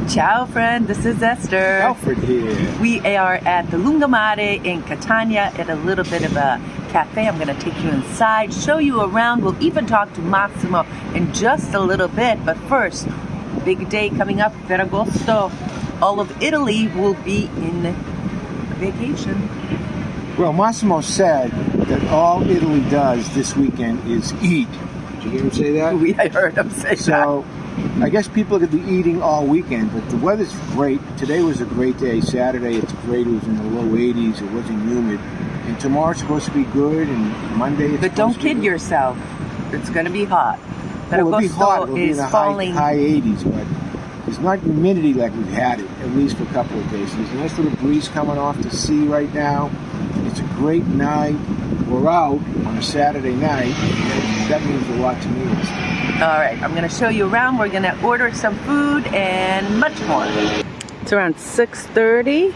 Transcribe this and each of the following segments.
Ciao friend, this is Esther. Alfred here. We are at the Lungomare in Catania at a little bit of a cafe. I'm going to take you inside, show you around. We'll even talk to Massimo in just a little bit. But first, big day coming up, Ferragosto. All of Italy will be in vacation. Well, Massimo said that all Italy does this weekend is eat. Did you hear him say that? I heard him say that. So, I guess people are going to be eating all weekend, but the weather's great. Today was a great day. Saturday, it's great. It was in the low 80s. It wasn't humid. And tomorrow's supposed to be good, and Monday it's But don't kid yourself. It's going to be hot. Well, it'll be hot. It'll be in the falling. high 80s, but there's not humidity like we've had it, at least for a couple of days. There's a nice little breeze coming off the sea right now. It's a great night. We're out on a Saturday night. That means a lot to me. All right, I'm going to show you around. We're going to order some food and much more. It's around 6:30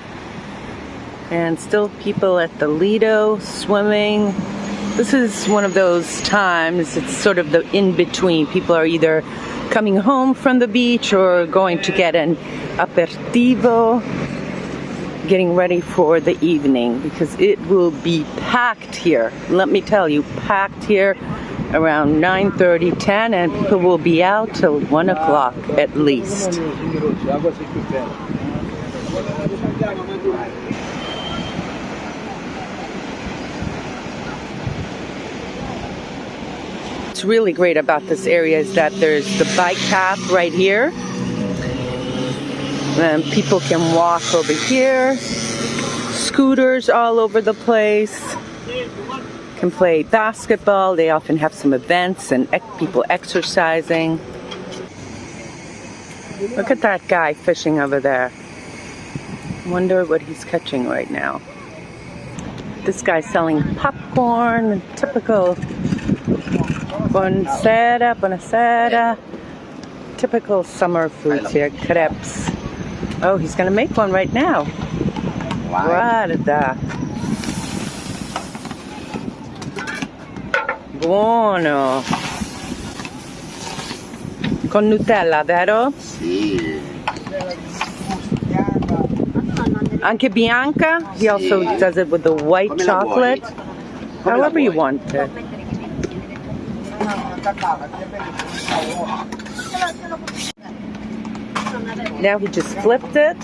and still people at the Lido swimming. This is one of those times, it's sort of the in-between. People are either coming home from the beach or going to get an aperitivo, getting ready for the evening because it will be packed here. Let me tell you, packed here around 9:30, 10, and people will be out till 1 o'clock at least. What's really great about this area is that there's the bike path right here. And people can walk over here. Scooters all over the place. Can play basketball. They often have some events and people exercising. Look at that guy fishing over there. Wonder what he's catching right now. This guy's selling popcorn, typical buonasera, buonasera. Typical summer foods here, crepes. Oh, he's gonna make one right now. Guarda. Buono. Con Nutella, vero? Sì. Anche bianca? He also does it with the white chocolate. However you want it. Now he just flipped it,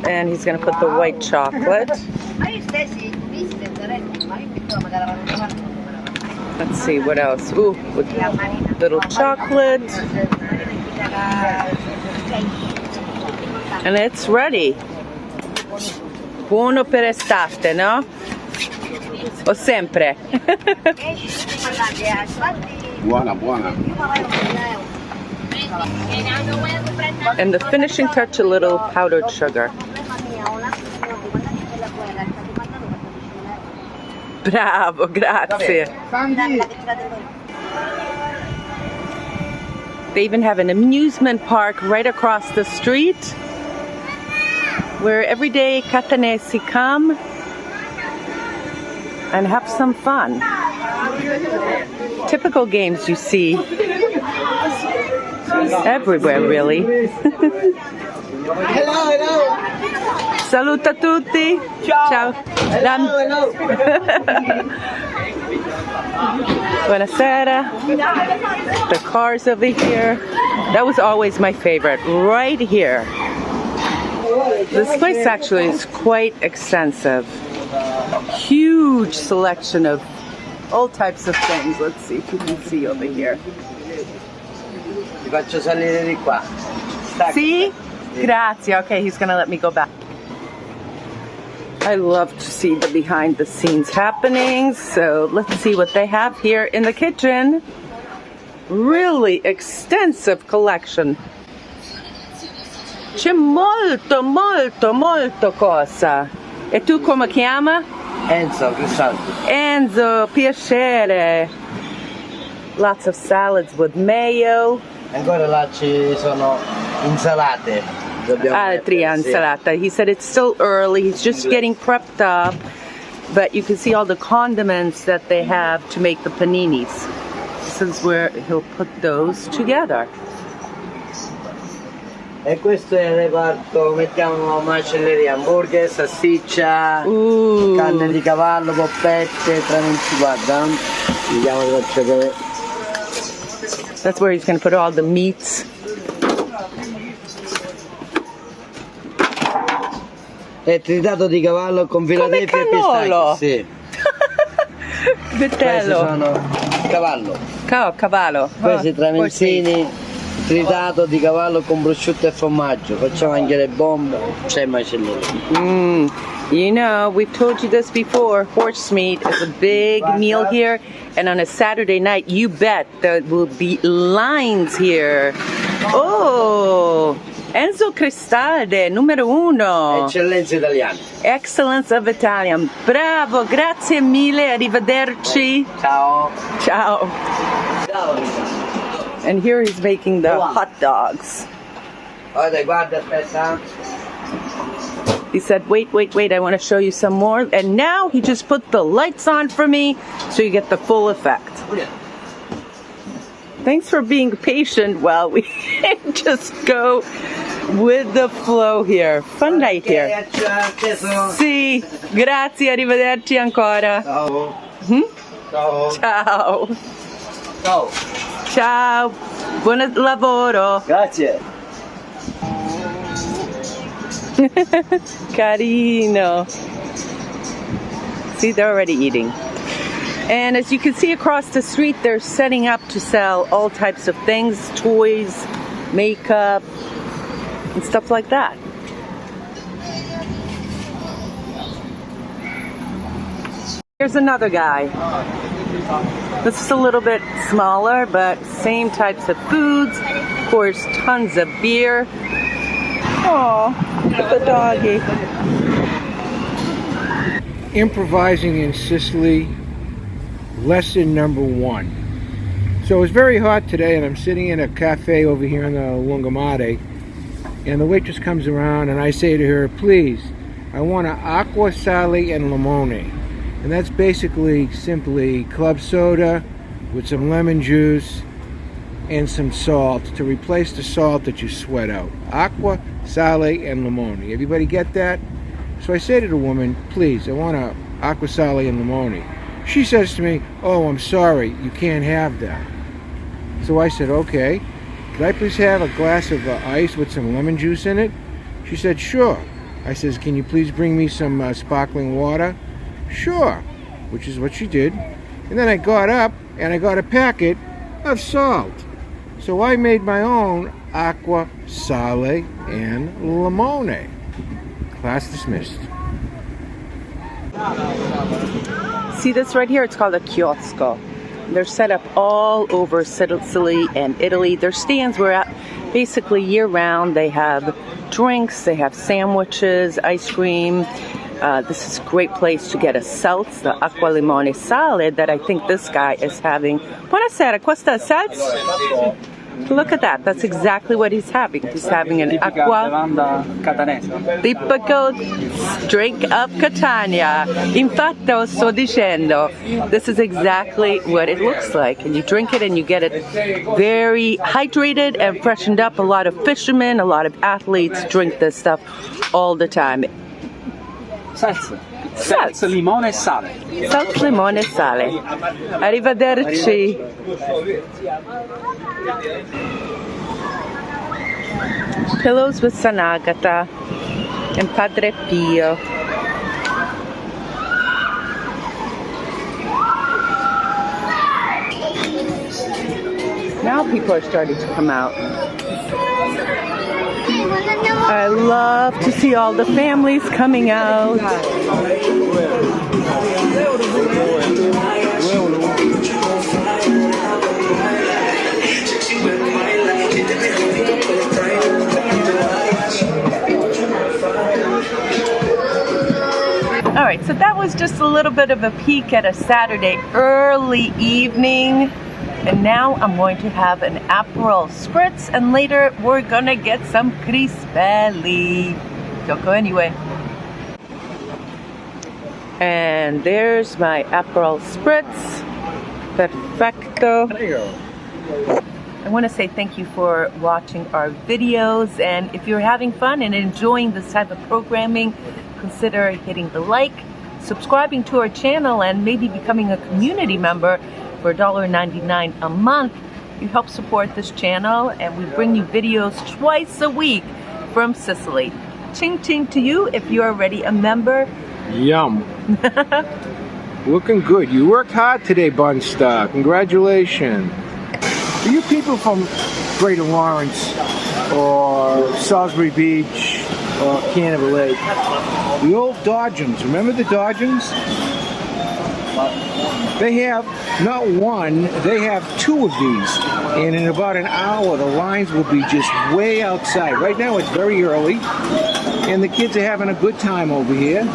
and he's going to put the white chocolate. Let's see what else. Ooh, with little chocolate. And it's ready. Buono per estate, no? O sempre? Buona, buona. And the finishing touch, a little powdered sugar. Bravo, grazie. They even have an amusement park right across the street where everyday Catanesi come and have some fun. Typical games you see everywhere, really. Hello, hello. Saluta tutti. Ciao. Hello. Buonasera. The cars over here. That was always my favorite, right here. This place actually is quite extensive. Huge selection of all types of things. Let's see if you can see over here. Ti faccio salire di qua. See? Grazie. Okay, he's gonna let me go back. I love to see the behind the scenes happenings, so let's see what they have here in the kitchen. Really extensive collection. C'è molto, molto, molto cosa. E tu come chiama? Enzo, Crispelli. Enzo, piacere. Lots of salads with mayo. Ancora là ci sono insalate. Altri insalata. He said it's still early. He's just getting prepped up. But you can see all the condiments that they have to make the paninis. This is where he'll put those together. E questo è il reparto, mettiamo macelleria, hamburger, salsiccia, carne di cavallo, poppette, tramezzini, guarda. Vediamo che faccio vedere. That's where he's going to put all the meats. È tritato di cavallo con Philadelphia e cannolo! pistacchi, sì. Questi Vitello. sono cavallo. Cavallo. Questi tramezzini, tritato di cavallo con prosciutto e formaggio. Facciamo anche le bombe, c'è macelleria. You know, we've told you this before, horse meat is a big meal here, and on a Saturday night, you bet there will be lines here. Oh, Enzo Cristalde, numero uno. Eccellenze italiane. Excellence of Italian. Bravo, grazie mille, arrivederci. Ciao. Ciao. Ciao. And here he's making the hot dogs. Guarda, aspetta. He said, wait, I want to show you some more. And now he just put the lights on for me so you get the full effect. Thanks for being patient while we just go with the flow here. Fun night here. Sì, grazie, arrivederci ancora. Ciao. Ciao. Ciao. Ciao. Ciao. Buon lavoro. Grazie. Carino. See, they're already eating. And as you can see across the street, they're setting up to sell all types of things, toys, makeup, and stuff like that. Here's another guy. This is a little bit smaller, but same types of foods. Of course, tons of beer. Oh, look at the doggy. Improvising in Sicily, lesson number 1. So it's very hot today, and I'm sitting in a cafe over here in the Lungomare, and the waitress comes around, and I say to her, please, I want an acqua, sale, and limone. And that's basically simply club soda with some lemon juice and some salt to replace the salt that you sweat out. Acqua, sale, and limone. Everybody get that? So I say to the woman, please, I want a acqua, sale, and limone. She says to me, oh, I'm sorry, you can't have that. So I said, okay, could I please have a glass of ice with some lemon juice in it? She said, sure. I says, can you please bring me some sparkling water? Sure, which is what she did. And then I got up and I got a packet of salt. So I made my own acqua, sale, and limone. Class dismissed. See this right here? It's called a Kiosko. They're set up all over Sicily and Italy. Their stands were at basically year-round. They have drinks, they have sandwiches, ice cream. This is a great place to get a seltz, the acqua limone sale that I think this guy is having. Buonasera, questa seltz? Look at that. That's exactly what he's having. He's having an acqua, typical drink of Catania. Infatti, sto dicendo, this is exactly what it looks like. And you drink it and you get it very hydrated and freshened up. A lot of fishermen, a lot of athletes drink this stuff all the time. Salsa. Salsa, limone e sale. Salsa, limone e sale. Arrivederci. Pillows with Sanagata and Padre Pio. Now people are starting to come out. I love to see all the families coming out. Alright, so that was just a little bit of a peek at a Saturday early evening. And now I'm going to have an Aperol Spritz, and later we're gonna get some Crispelli. Don't go anyway. And there's my Aperol Spritz. Perfecto. I want to say thank you for watching our videos, and if you're having fun and enjoying this type of programming, consider hitting the like, subscribing to our channel, and maybe becoming a community member for $1.99 a month. You help support this channel, and we bring you videos twice a week from Sicily. Ching ching to you if you're already a member. Yum. Looking good. You worked hard today, Bunstar. Congratulations. For you people from Greater Lawrence or Salisbury Beach or Canada Lake, the old Dodgems, remember the Dodgems? They have not one, they have two of these. And in about an hour, the lines will be just way outside. Right now it's very early, and the kids are having a good time over here.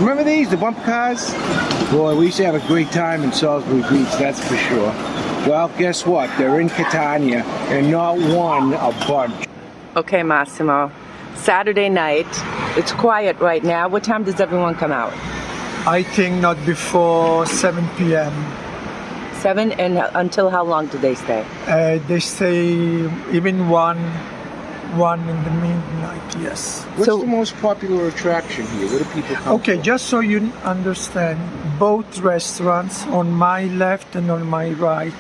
Remember these, the bump cars? Boy, we used to have a great time in Salisbury Beach, that's for sure. Well, guess what? They're in Catania, and not one, a bunch. Okay, Massimo. Saturday night. It's quiet right now. What time does everyone come out? I think not before 7 p.m. 7, and until how long do they stay? They say even 1 in the midnight, yes. What's the most popular attraction here? Where do people come Okay, from? just so you understand, both restaurants on my left and on my right,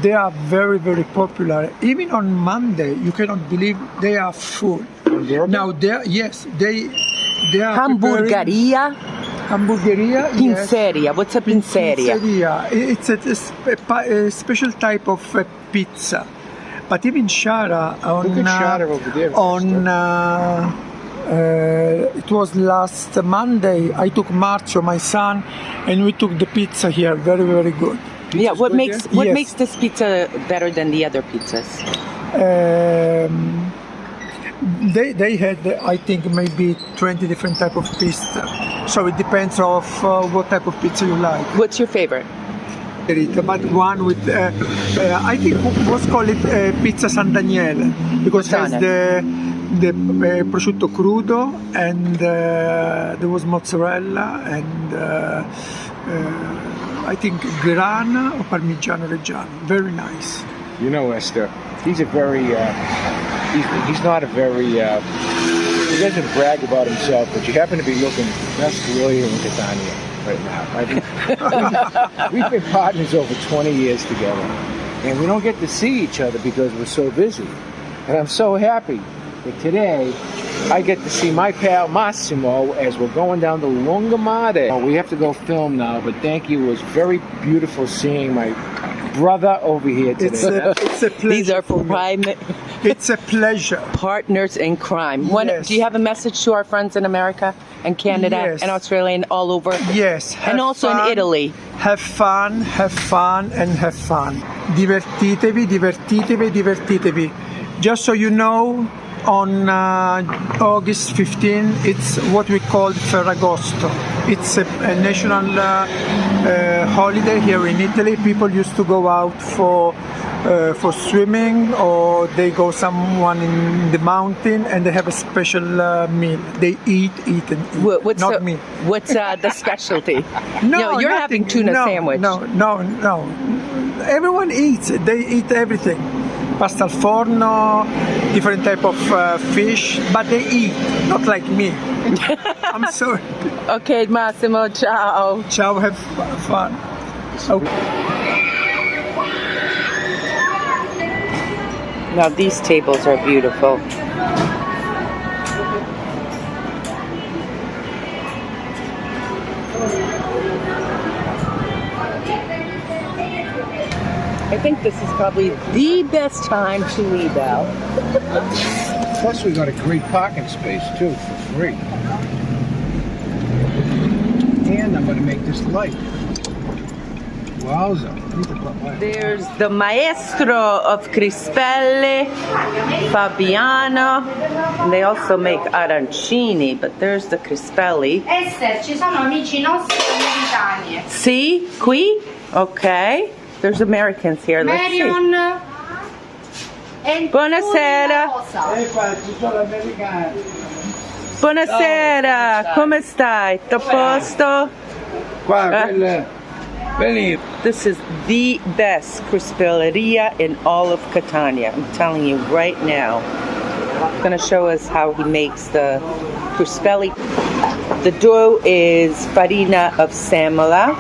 they are very, very popular. Even on Monday, you cannot believe they are full. Now, they are Hamburgeria? Hamburgeria, yes. Pinzeria. What's a pinzeria? Pizzeria. It's a special type of pizza. But even Shara on Look at Shara over there. it was last Monday. I took Marzio, my son, and we took the pizza here. Very, very good. Yeah. What Yes. makes this pizza better than the other pizzas? They had, I think, maybe 20 different type of pizza. So it depends of what type of pizza you like. What's your favorite? But one with, I think was called it Pizza San Daniele, because it has the prosciutto crudo, and there was mozzarella, and I think grana or parmigiano reggiano. Very nice. You know, Esther, he's a very, he's not a very, he doesn't brag about himself, but you happen to be looking best lawyer in Catania right now. We've been partners over 20 years together, and we don't get to see each other because we're so busy. And I'm so happy that today I get to see my pal Massimo as we're going down the Lungomare. We have to go film now, but thank you. It was very beautiful seeing my brother over here today. It's a pleasure. These are for me. prime It's a pleasure. partners in crime. Yes. Do you have a message to our friends in America and Canada Yes. and Australia and all over? Yes. And also in Italy. Have fun, and have fun. Divertitevi, divertitevi, divertitevi. Just so you know, on August 15, it's what we call Ferragosto. It's a national holiday here in Italy. People used to go out for swimming, or they go someone in the mountain and they have a special meal. They eat and eat. What's not me. What's the specialty? No, you're nothing. having tuna sandwich. No. Everyone eats. They eat everything. Pasta al forno, different type of fish, but they eat, not like me. I'm sorry. Okay, Massimo, ciao. Ciao, have fun. Okay. Now these tables are beautiful. I think this is probably the best time to leave out. Plus, we got a great parking space too for free. And I'm going to make this light. Wowza. There's the maestro of Crispelli, Fabiano. And they also make arancini, but there's the Crispelli. Esther, ci sono amici nostri americani. See? Qui? Okay. There's Americans here. Let's see. Marion e Buonasera. Buonasera. Come stai? Tutto a posto? Qua, quelle Veni. This is the best Crispelleria in all of Catania. I'm telling you right now. He's going to show us how he makes the Crispelli. The dough is farina of semola,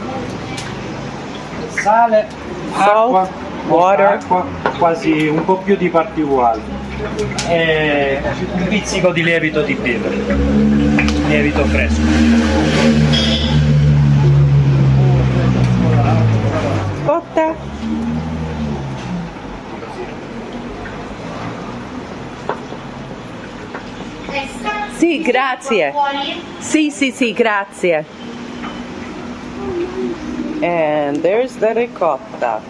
Sale, acqua, salt, water, acqua, quasi un po' più di parti uguali. E un pizzico di lievito di birra. Lievito fresco. cotta. Sì, grazie. Sì, grazie. And there's the ricotta.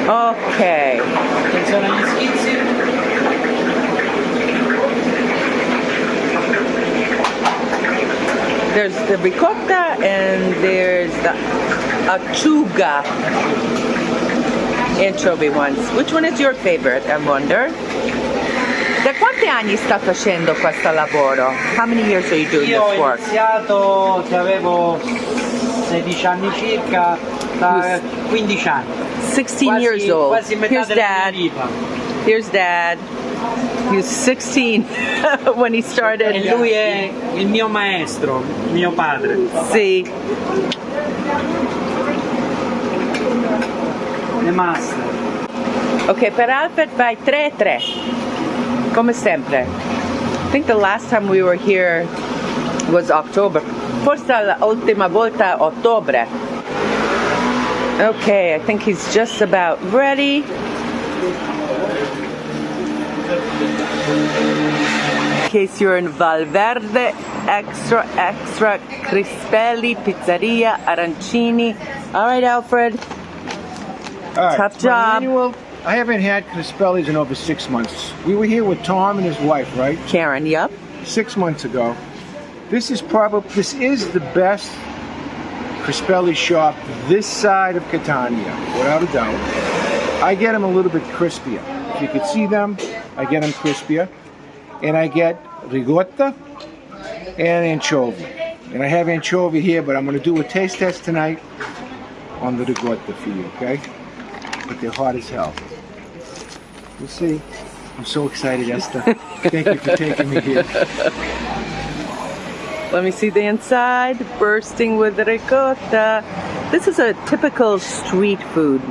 Okay. Attenzione agli schizzi. There's the ricotta and there's the acciuga anchovy ones. Which one is your favorite, I wonder? Da quanti anni sta facendo questo lavoro? How many years are you doing Io this ho work? iniziato che avevo 16 anni circa, da 15 anni. 16 Quasi- years old. Quasi metà Here's della Dad. mia vita. Here's Dad. He was 16 when he started. E lui è il mio maestro, mio padre. Sì. Le master. Ok, per Alfred vai 3-3. Come sempre. I think the last time we were here was October. Forse l'ultima volta ottobre. Okay, I think he's just about ready. In case you're in Valverde, extra Crispelli, pizzeria, arancini. All right, Alfred. All right, Tough my job. annual- I haven't had Crispelli's in over 6 months. We were here with Tom and his wife, right? Karen, yep. 6 months ago. This is the best Crispelli shop this side of Catania, without a doubt. I get them a little bit crispier. If you could see them, I get them crispier. And I get ricotta and anchovy. And I have anchovy here, but I'm going to do a taste test tonight on the ricotta for you, okay? But they're hot as hell. We'll see. I'm so excited, Esther. Thank you for taking me here. Let me see the inside, bursting with ricotta. This is a typical street food.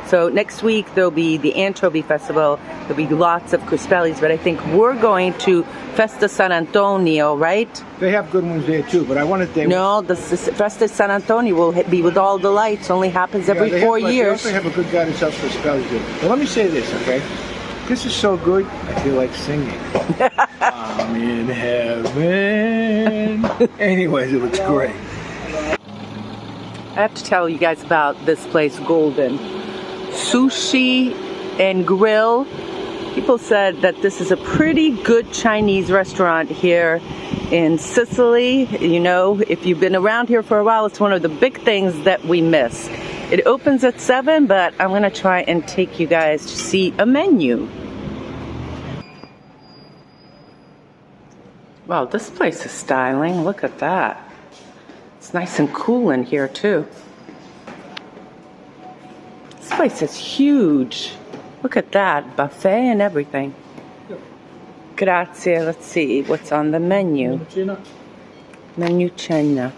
So next week there'll be the Anchovy Festival. There'll be lots of Crispellis, but I think we're going to Festa San Antonio, right? They have good ones there too, but I wanted they. No, the Festa San Antonio will be with all the lights. Only happens every they 4 have, years. They also have a good guy that sells Crispellis there. But let me say this, okay? This is so good, I feel like singing. I'm in heaven. Anyways, it looks great. I have to tell you guys about this place, Golden. Sushi and grill. People said that this is a pretty good Chinese restaurant here in Sicily. You know, if you've been around here for a while, it's one of the big things that we miss. It opens at 7, but I'm gonna try and take you guys to see a menu. Wow, this place is styling. Look at that. It's nice and cool in here too. This place is huge. Look at that, buffet and everything. Grazie. Let's see what's on the menu. Menu cena.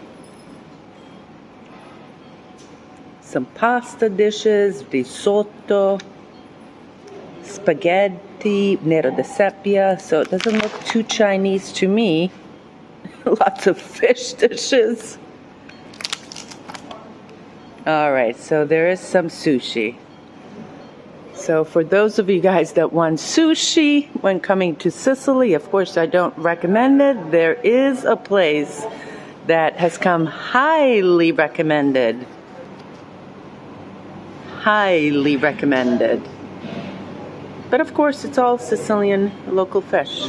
Some pasta dishes, risotto, spaghetti, nero di seppia. So it doesn't look too Chinese to me. Lots of fish dishes. All right, so there is some sushi. So for those of you guys that want sushi when coming to Sicily, of course I don't recommend it. There is a place that has come highly recommended. Highly recommended. But of course it's all Sicilian local fish.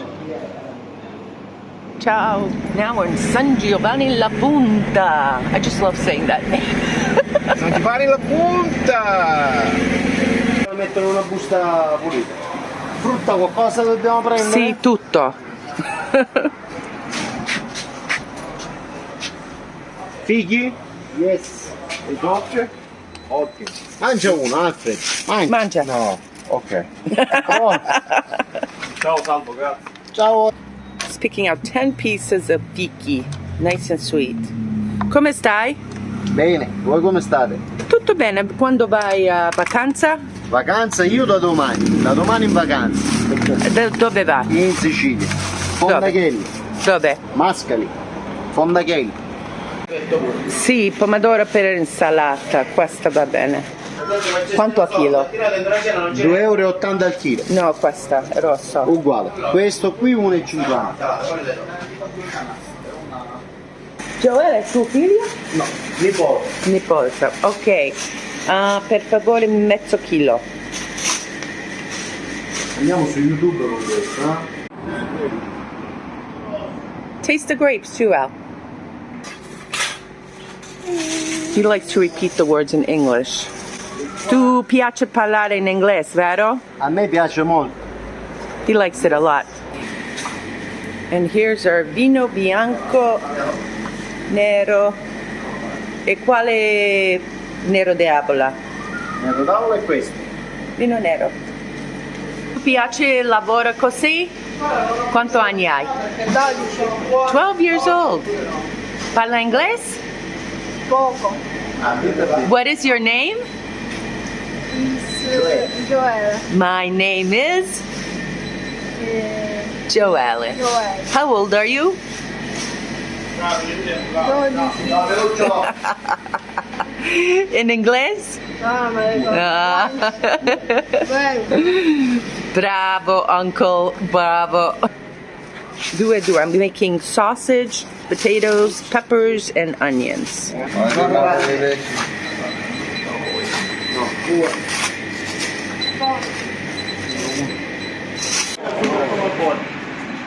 Ciao. Now we're in San Giovanni La Punta. I just love saying that name. San Giovanni La Punta! Mettono una busta pulita. Frutta, qualcosa dobbiamo prendere? Sì, tutto. Fighi? Yes. E dolce? Ottimo. Mangia uno, Alfred. Mangia. No, ok. Ciao Salvo, grazie. Ciao. It's picking out 10 pieces of fichi, nice and sweet. Come stai? Bene, voi come state? Tutto bene, quando vai a vacanza? Vacanza io da domani in vacanza. Dove vai? In Sicilia. Fondachelli, Dove? Mascali, Fondachelli. Sì, pomodoro per insalata, questa va bene. Quanto a chilo? 2,80 euro al chilo. No, questa è rossa. Uguale. Questo qui 1,50. Joele, è tuo figlio? No, nipote. Nipote, ok. Per favore mezzo chilo. Andiamo su YouTube con questo, eh? Taste the grapes too, Al. He likes to repeat the words in English. Tu piace parlare in inglese, vero? A me piace molto. He likes it a lot. And here's our vino bianco, nero. E quale nero de Avola? Nero tavolo è questo. Vino nero. Ti piace il lavoro così? Quanto anni hai? 12 years old. Parla inglese? Poco. What is your name? Joel. My name is Joelle. Joel. How old are you? 12. In English? Ah, ma Ah. Bravo, uncle. Bravo. Do. I'm making sausage, potatoes, peppers, and onions.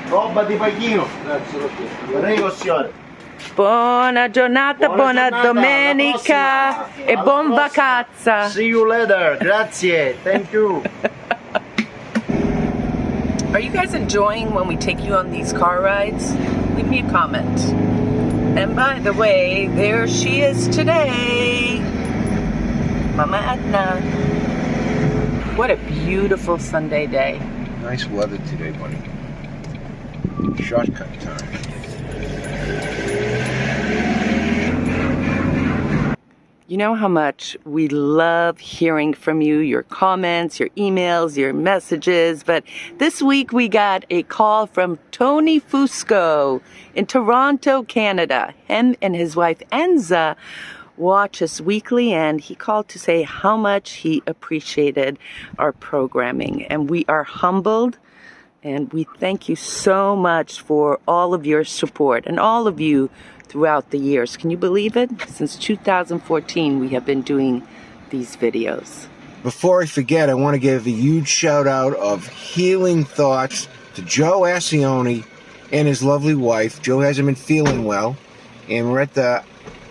Roba di pachino. Prego, signore. Buona giornata, buona domenica e buon vacanza. See you later. Grazie. Thank you. Are you guys enjoying when we take you on these car rides? Leave me a comment. And by the way, there she is today. Mama Edna. What a beautiful Sunday day. Nice weather today, buddy. Shortcut time. You know how much we love hearing from you, your comments, your emails, your messages. But this week we got a call from Tony Fusco in Toronto, Canada. Him and his wife Enza watch us weekly, and he called to say how much he appreciated our programming. And we are humbled, and we thank you so much for all of your support and all of you throughout the years. Can you believe it? Since 2014, we have been doing these videos. Before I forget, I want to give a huge shout out of healing thoughts to Joe Ascione and his lovely wife. Joe hasn't been feeling well, and we're at the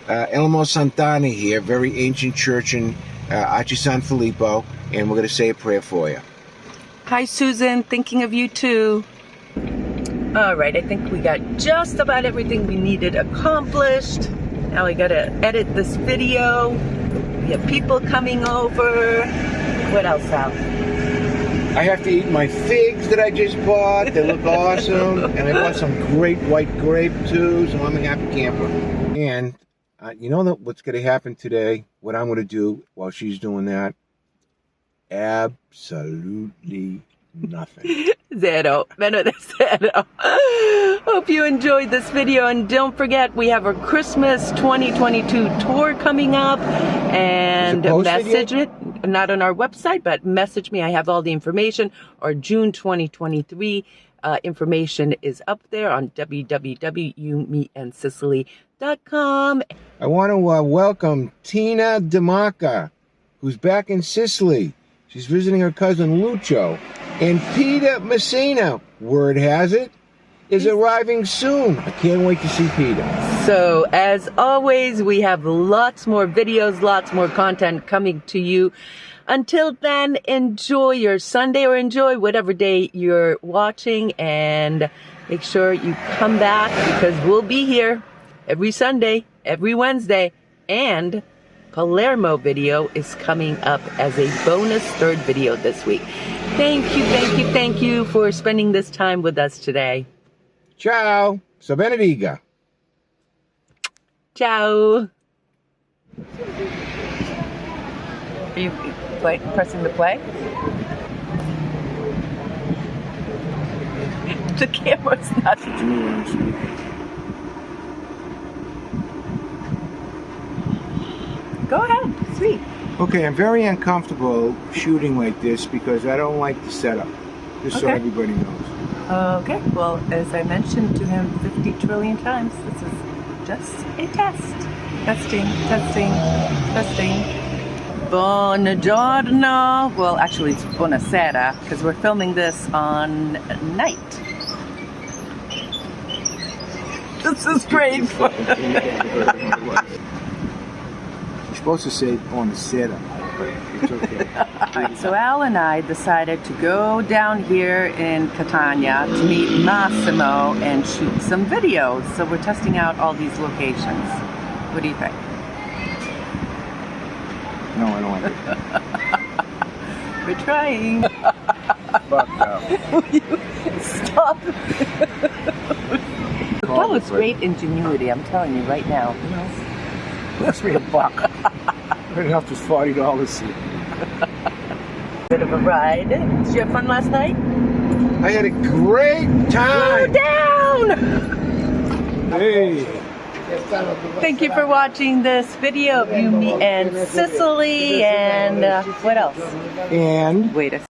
Elmo Sant'Anna here, very ancient church in Arci San Filippo, and we're going to say a prayer for you. Hi, Susan. Thinking of you too. All right, I think we got just about everything we needed accomplished. Now we gotta edit this video. We have people coming over. What else, Al? I have to eat my figs that I just bought. They look awesome. And I bought some great white grape too, so I'm a happy camper. And you know what's going to happen today? What I'm going to do while she's doing that? Absolutely nothing. Zero. Menos de zero. Hope you enjoyed this video, and don't forget we have our Christmas 2022 tour coming up, and message it, not on our website, but message me. I have all the information. Our June 2023 information is up there on www.youmeandsicily.com. I want to welcome Tina DeMarca, who's back in Sicily. She's visiting her cousin Lucio. And Peter Messina, word has it, is arriving soon. I can't wait to see Peter. So, as always, we have lots more videos, lots more content coming to you. Until then, enjoy your Sunday, or enjoy whatever day you're watching, and make sure you come back, because we'll be here every Sunday, every Wednesday, and Palermo video is coming up as a bonus third video this week. Thank you for spending this time with us today. Ciao. So benediga. Ciao. Are you pressing the play? The camera's not. Go ahead, sweet. Okay, I'm very uncomfortable shooting like this because I don't like the setup. Just so Okay. everybody knows. Okay, well, as I mentioned to him 50 trillion times, this is just a test. Testing. Buongiorno. Well, actually, it's buonasera because we're filming this on night. This is great. You're supposed to say on the setup, but it's okay. Alright, so Al and I decided to go down here in Catania to meet Massimo and shoot some videos. So we're testing out all these locations. What do you think? No, I don't like it. We're trying. Fuck up. Stop. That was great ingenuity, I'm telling you right now. Cost me $1. Right enough was $40. Bit of a ride. Did you have fun last night? I had a great Slow time. down! Hey. Thank you for watching this video of me and Sicily and what else? And Wait a